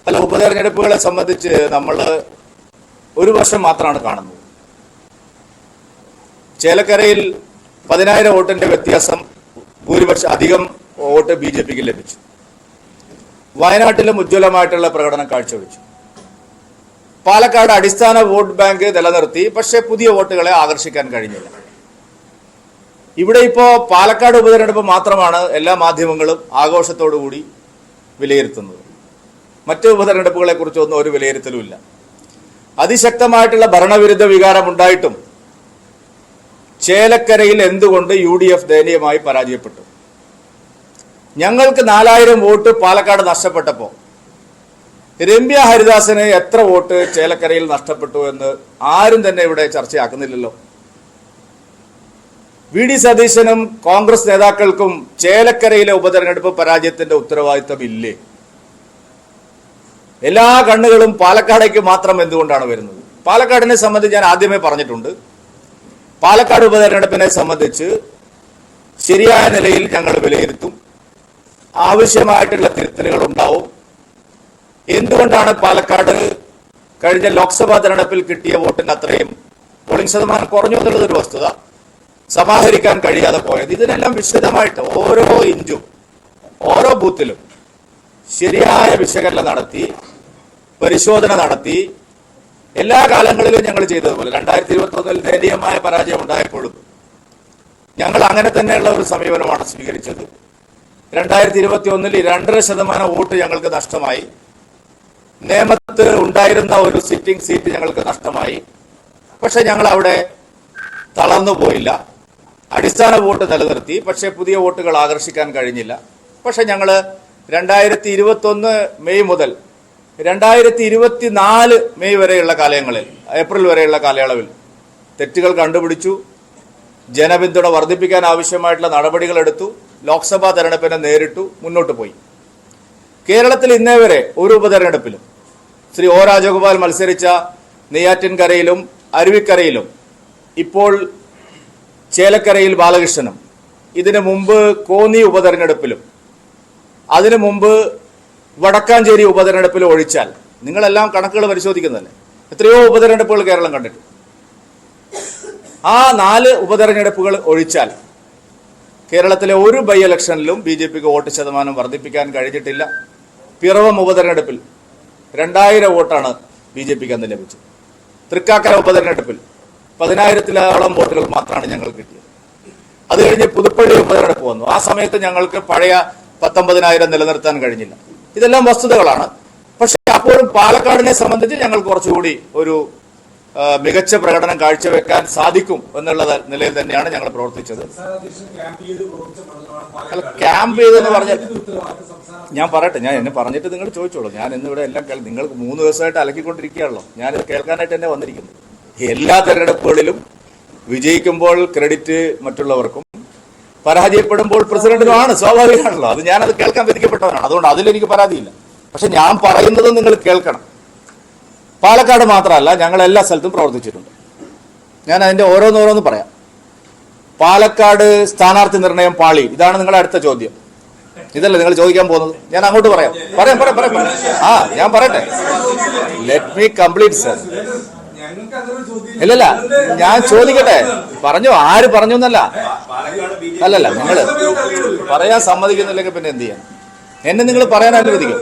അല്ല, ഉപതെരഞ്ഞെടുപ്പുകളെ സംബന്ധിച്ച് നമ്മൾ ഒരു വർഷം മാത്രമാണ് കാണുന്നത്. ചേലക്കരയിൽ 10,000 വോട്ടിന്റെ വ്യത്യാസം, ഭൂരിപക്ഷം അധികം വോട്ട് BJPക്ക് ലഭിച്ചു. വയനാട്ടിലും ഉജ്ജ്വലമായിട്ടുള്ള പ്രകടനം കാഴ്ചവെച്ചു. പാലക്കാട് അടിസ്ഥാന വോട്ട് ബാങ്ക് നിലനിർത്തി, പക്ഷേ പുതിയ വോട്ടുകളെ ആകർഷിക്കാൻ കഴിഞ്ഞില്ല. ഇവിടെ ഇപ്പോ പാലക്കാട് ഉപതെരഞ്ഞെടുപ്പ് മാത്രമാണ് എല്ലാ മാധ്യമങ്ങളും ആഘോഷത്തോടുകൂടി വിലയിരുത്തുന്നത്. മറ്റ് ഉപതെരഞ്ഞെടുപ്പുകളെ കുറിച്ചൊന്നും ഒരു വിലയിരുത്തലുമില്ല. അതിശക്തമായിട്ടുള്ള ഭരണവിരുദ്ധ വികാരം ഉണ്ടായിട്ടും ചേലക്കരയിൽ എന്തുകൊണ്ട് UDF ദയനീയമായി പരാജയപ്പെട്ടു? ഞങ്ങൾക്ക് 4,000 വോട്ട് പാലക്കാട് നഷ്ടപ്പെട്ടപ്പോൾ രമ്യ ഹരിദാസിന് എത്ര വോട്ട് ചേലക്കരയിൽ നഷ്ടപ്പെട്ടു എന്ന് ആരും തന്നെ ഇവിടെ ചർച്ചയാക്കുന്നില്ലല്ലോ. VD സതീശനും കോൺഗ്രസ് നേതാക്കൾക്കും ചേലക്കരയിലെ ഉപതെരഞ്ഞെടുപ്പ് പരാജയത്തിന്റെ ഉത്തരവാദിത്തം ഇല്ലേ? എല്ലാ കണ്ണുകളും പാലക്കാടേക്ക് മാത്രം എന്തുകൊണ്ടാണ് വരുന്നത്? പാലക്കാടിനെ സംബന്ധിച്ച് ഞാൻ ആദ്യമേ പറഞ്ഞിട്ടുണ്ട്, പാലക്കാട് ഉപതെരഞ്ഞെടുപ്പിനെ സംബന്ധിച്ച് ശരിയായ നിലയിൽ ഞങ്ങൾ വിലയിരുത്തും, ആവശ്യമായിട്ടുള്ള തിരുത്തലുകൾ ഉണ്ടാവും. എന്തുകൊണ്ടാണ് പാലക്കാട് കഴിഞ്ഞ ലോക്സഭാ തെരഞ്ഞെടുപ്പിൽ കിട്ടിയ വോട്ടിന് അത്രയും പോളിംഗ് ശതമാനം കുറഞ്ഞു എന്നുള്ളതൊരു വസ്തുത, സമാഹരിക്കാൻ കഴിയാതെ പോയത്? ഇതിനെല്ലാം വിശദമായിട്ട് ഓരോ ഇഞ്ചും ഓരോ ബൂത്തിലും ശരിയായ വിശകലനം നടത്തി, പരിശോധന നടത്തി, എല്ലാ കാലങ്ങളിലും ഞങ്ങൾ ചെയ്തതുപോലെ 2021 ദയനീയമായ പരാജയം ഉണ്ടായപ്പോഴും ഞങ്ങൾ അങ്ങനെ തന്നെയുള്ള ഒരു സമീപനമാണ് സ്വീകരിച്ചത്. 2021 2.5% വോട്ട് ഞങ്ങൾക്ക് നഷ്ടമായി. നേമത്ത് ഉണ്ടായിരുന്ന ഒരു സിറ്റിംഗ് സീറ്റ് ഞങ്ങൾക്ക് നഷ്ടമായി. പക്ഷെ ഞങ്ങൾ അവിടെ തളർന്നു പോയില്ല. അടിസ്ഥാന വോട്ട് നിലനിർത്തി, പക്ഷെ പുതിയ വോട്ടുകൾ ആകർഷിക്കാൻ കഴിഞ്ഞില്ല. പക്ഷെ ഞങ്ങൾ 2021 മെയ് മുതൽ 2024 മെയ് വരെയുള്ള കാലങ്ങളിൽ, ഏപ്രിൽ വരെയുള്ള കാലയളവിൽ തെറ്റുകൾ കണ്ടുപിടിച്ചു, ജനപിന്തുണ വർദ്ധിപ്പിക്കാൻ ആവശ്യമായിട്ടുള്ള നടപടികൾ എടുത്തു, ലോക്സഭാ തെരഞ്ഞെടുപ്പിനെ നേരിട്ടു, മുന്നോട്ട് പോയി. കേരളത്തിൽ ഇന്നേ വരെ ഒരു ഉപതെരഞ്ഞെടുപ്പിലും ശ്രീ O രാജഗോപാൽ മത്സരിച്ച നെയ്യാറ്റിൻകരയിലും അരുവിക്കരയിലും, ഇപ്പോൾ ചേലക്കരയിൽ ബാലകൃഷ്ണനും, ഇതിനു മുമ്പ് കോന്നി ഉപതെരഞ്ഞെടുപ്പിലും, അതിനു മുമ്പ് വടക്കാഞ്ചേരി ഉപതെരഞ്ഞെടുപ്പിലും ഒഴിച്ചാൽ, നിങ്ങളെല്ലാം കണക്കുകൾ പരിശോധിക്കുന്നതല്ലേ, എത്രയോ ഉപതെരഞ്ഞെടുപ്പുകൾ കേരളം കണ്ടിട്ട്, ആ 4 ഉപതെരഞ്ഞെടുപ്പുകൾ ഒഴിച്ചാൽ കേരളത്തിലെ ഒരു ബൈ ഇലക്ഷനിലും BJPക്ക് വോട്ട് ശതമാനം വർദ്ധിപ്പിക്കാൻ കഴിഞ്ഞിട്ടില്ല. പിറവം ഉപതെരഞ്ഞെടുപ്പിൽ 2,000 വോട്ടാണ് BJPക്ക് അന്ന് ലഭിച്ചത്. തൃക്കാക്കര ഉപതെരഞ്ഞെടുപ്പിൽ 10,000-ത്തോളം വോട്ടുകൾ മാത്രമാണ് ഞങ്ങൾ കിട്ടിയത്. അത് കഴിഞ്ഞ് പുതുപ്പള്ളി ഉപതെരഞ്ഞെടുപ്പ് വന്നു. ആ സമയത്ത് ഞങ്ങൾക്ക് പഴയ 19,000 നിലനിർത്താൻ കഴിഞ്ഞില്ല. ഇതെല്ലാം വസ്തുതകളാണ്. പക്ഷെ അപ്പോഴും പാലക്കാടിനെ സംബന്ധിച്ച് ഞങ്ങൾ കുറച്ചുകൂടി ഒരു മികച്ച പ്രകടനം കാഴ്ചവെക്കാൻ സാധിക്കും എന്നുള്ള നിലയിൽ തന്നെയാണ് ഞങ്ങൾ പ്രവർത്തിച്ചത്. ക്യാമ്പ് ചെയ്തെന്ന് പറഞ്ഞാൽ ഞാൻ പറയട്ടെ, ഞാൻ എന്നെ പറഞ്ഞിട്ട് നിങ്ങൾ ചോദിച്ചോളൂ. ഞാൻ ഇന്നിവിടെ എല്ലാം നിങ്ങൾക്ക് 3 ദിവസമായിട്ട് അലക്കിക്കൊണ്ടിരിക്കുകയാണല്ലോ. ഞാനിത് കേൾക്കാനായിട്ട് തന്നെ വന്നിരിക്കുന്നു. എല്ലാ തെരഞ്ഞെടുപ്പുകളിലും വിജയിക്കുമ്പോൾ ക്രെഡിറ്റ് മറ്റുള്ളവർക്കും, പരാജയപ്പെടുമ്പോൾ പ്രസിഡന്റിനുമാണ്, സ്വാഭാവികമാണല്ലോ. അത് ഞാനത് കേൾക്കാൻ വിധിക്കപ്പെട്ടവനാണ്. അതുകൊണ്ട് അതിലെനിക്ക് പരാതിയില്ല. പക്ഷെ ഞാൻ പറയുന്നത് നിങ്ങൾ കേൾക്കണം. പാലക്കാട് മാത്രമല്ല, ഞങ്ങൾ എല്ലാ സ്ഥലത്തും പ്രവർത്തിച്ചിട്ടുണ്ട്. ഞാൻ അതിന്റെ ഓരോന്നോരോന്ന് പറയാം. പാലക്കാട് സ്ഥാനാർത്ഥി നിർണയം പാളി, ഇതാണ് നിങ്ങളുടെ അടുത്ത ചോദ്യം. ഇതല്ലേ നിങ്ങൾ ചോദിക്കാൻ പോകുന്നത്? ഞാൻ അങ്ങോട്ട് പറയാം. ഞാൻ പറയട്ടെ. Let me complete sir. ഇല്ലല്ല, ഞാൻ ചോദിക്കട്ടെ. പറഞ്ഞു, ആര് പറഞ്ഞു എന്നല്ല. അല്ലല്ല, നിങ്ങൾ പറയാൻ സമ്മതിക്കുന്നില്ലെങ്കിൽ പിന്നെ എന്ത് ചെയ്യാൻ? എന്നെ നിങ്ങൾ പറയാൻ അനുവദിക്കും.